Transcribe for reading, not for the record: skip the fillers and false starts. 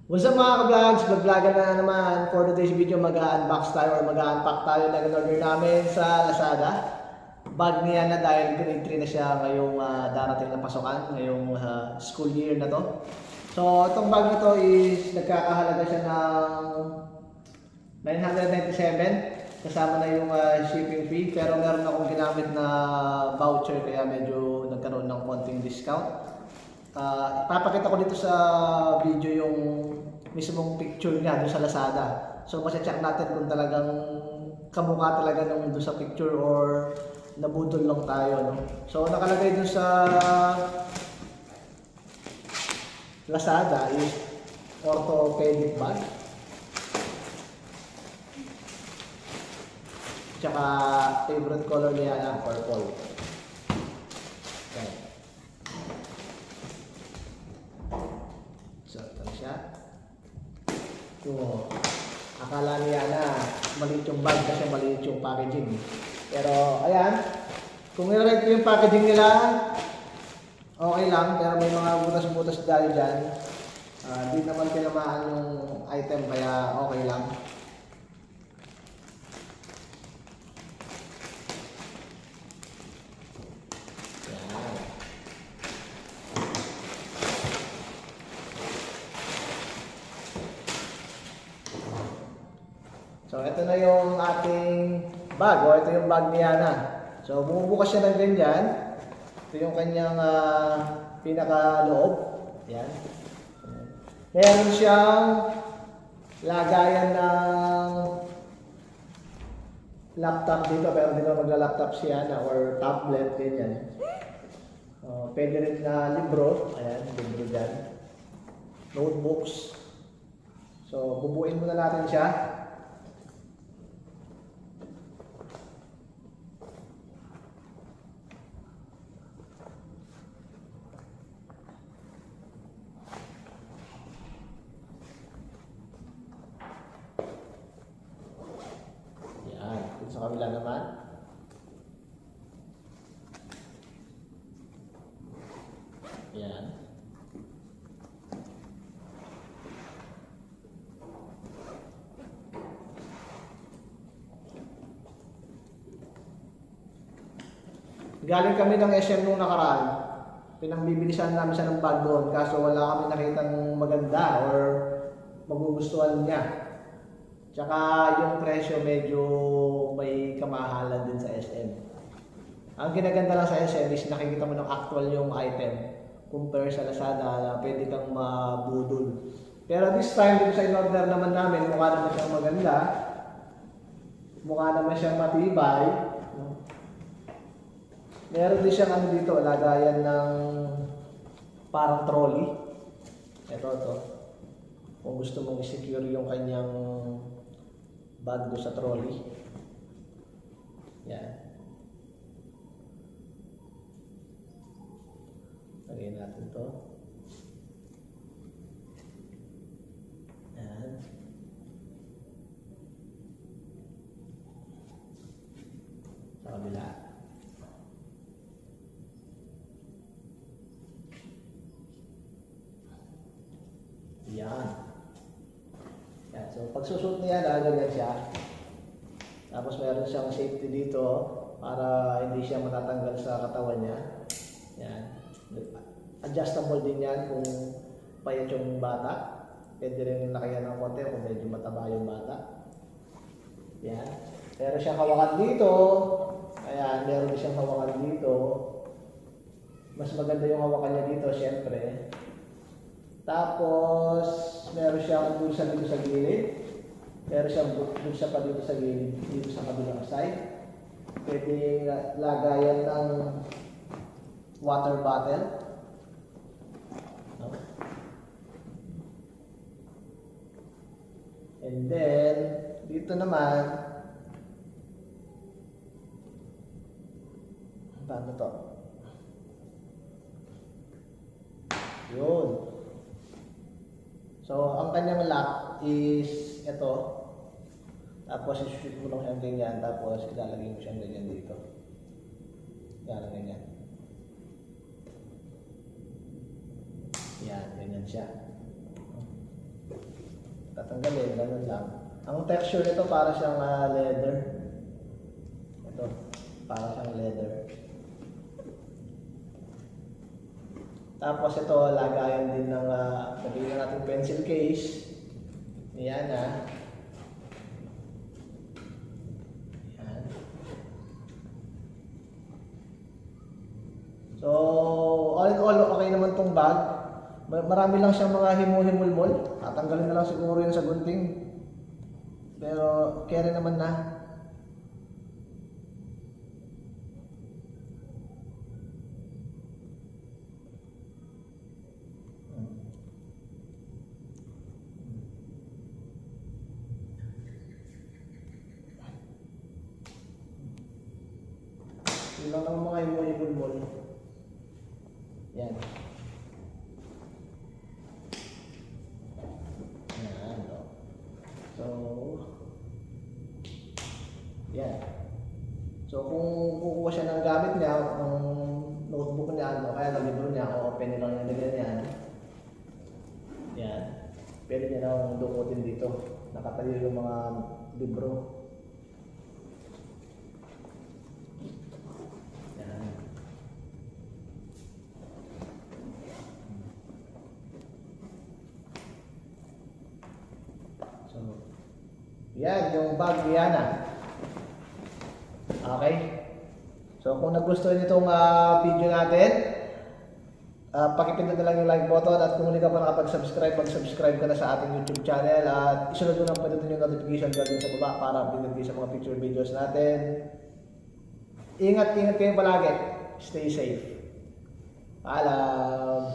What's up mga ka-vlogs? Vlog-vlogan na naman. For today's video, mag-unbox tayo or mag-unpack tayo ng in-order namin sa Lazada. Bag niya na dahil grade 3 na siya ngayong darating na pasukan, ngayong school year na to. So, itong bag na to is nagkakahalaga siya ng 997 kasama na yung shipping fee. Pero meron akong ginamit na voucher kaya medyo nagkaroon ng konting discount. Ipapakita ko dito sa video yung mismong picture niya doon sa Lazada. So masya-check natin kung talagang kamukha talaga nung doon sa picture or nabudol lang tayo, no? So nakalagay doon sa Lazada is orthopedic bag. Tsaka favorite color niya na purple. Okay. So, ito siya. So, akala niya na maliit yung bag kasi maliit yung packaging. Pero, ayan. Kung i-rate ko yung packaging nila, okay lang. Pero may mga butas-butas dahil dyan. Di naman tinamaan yung item kaya okay lang. So, ito na yung ating bag, o ito yung bag ni Ana. So, bumubukas siya ng ganyan. Ito yung kanyang pinaka-loob. Yan. Meron siyang lagayan ng laptop dito, pero hindi na magla-laptop si Ana or tablet, ganyan. Pwede rin na libro. Ayan, libro dyan. Notebooks. So, bubuin muna natin siya. Sa kabila naman. Ayan. Galing kami ng SM nung nakaraan. Pinangbibilisan namin siya ng bag doon kaso wala kami nakitang maganda or magugustuhan niya. Tsaka yung presyo medyo may kamahalan din sa SM. Ang ginaganda lang sa SM is nakikita mo ng actual yung item compare sa Lazada na pwede kang mabudol. Pero this time dito sa in-order naman namin mukha naman siyang maganda. Mukha naman siyang matibay. Meron din siyang ano dito, lagayan ng parang trolley. Ito. Kung gusto mong i-secure yung kanyang bag do sa trolley. Yan. Lagyan natin to. Yan. Sa kabila. Yan. So, pag susuot niya, nakaganyan siya. Tapos meron siyang safety dito para hindi siya matatanggal sa katawan niya. Yan. Adjustable din yan kung payat yung bata. Pwede rin lakayan ng konti kung medyo mataba yung bata. Yan. Meron siyang hawakan dito. Ayan, meron siyang hawakan dito. Mas maganda yung hawakan niya dito, syempre. Tapos, meron siyang bulsa dito sa gilid. Meron siyang bulsa pa dito sa gilid, dito sa kabilang side. Pwede lagayan ng water bottle. No? And then, dito naman, paano to? Yun. So, ang kanyang lock is ito. Tapos, i-shoot mo lang siyang ganyan. Tapos, ilalagay mo siyang ganyan dito. Ganyan. Yan, ganyan siya. tatanggalin, ganun lang. Ang texture nito para siyang leather. Ito, para siyang leather. Tapos ito, lagayan din ng lagyan natin pencil case. Yan Yan. So, all in all, okay naman tong bag. Marami lang siyang mga himul-himul-mol. Tatanggalin na lang siguro yun sa gunting. Pero, carry naman na. Yun lang ang mga himul-himul-mol. Yan. Yan, no? So, yan. So, kung kukuha siya ng gamit niya, ng notebook niya, o kaya ng libro niya, o pen niya lang yung nilagyan niya, yan. Pwede niya nang dukutin dito. Nakatayo yung mga libro. Yan. So, yan yung bag ni Yana. Okay? So, kung nagustuhan niyo itong video natin, pakipindot na lang yung like button at kung hindi ka pa nakapag-subscribe, mag-subscribe ka na sa ating YouTube channel at isunod mo lang pindutin yung notification bell din sa baba para update kayo sa mga picture videos natin. Ingat kayo palagi. Stay safe. Paalam!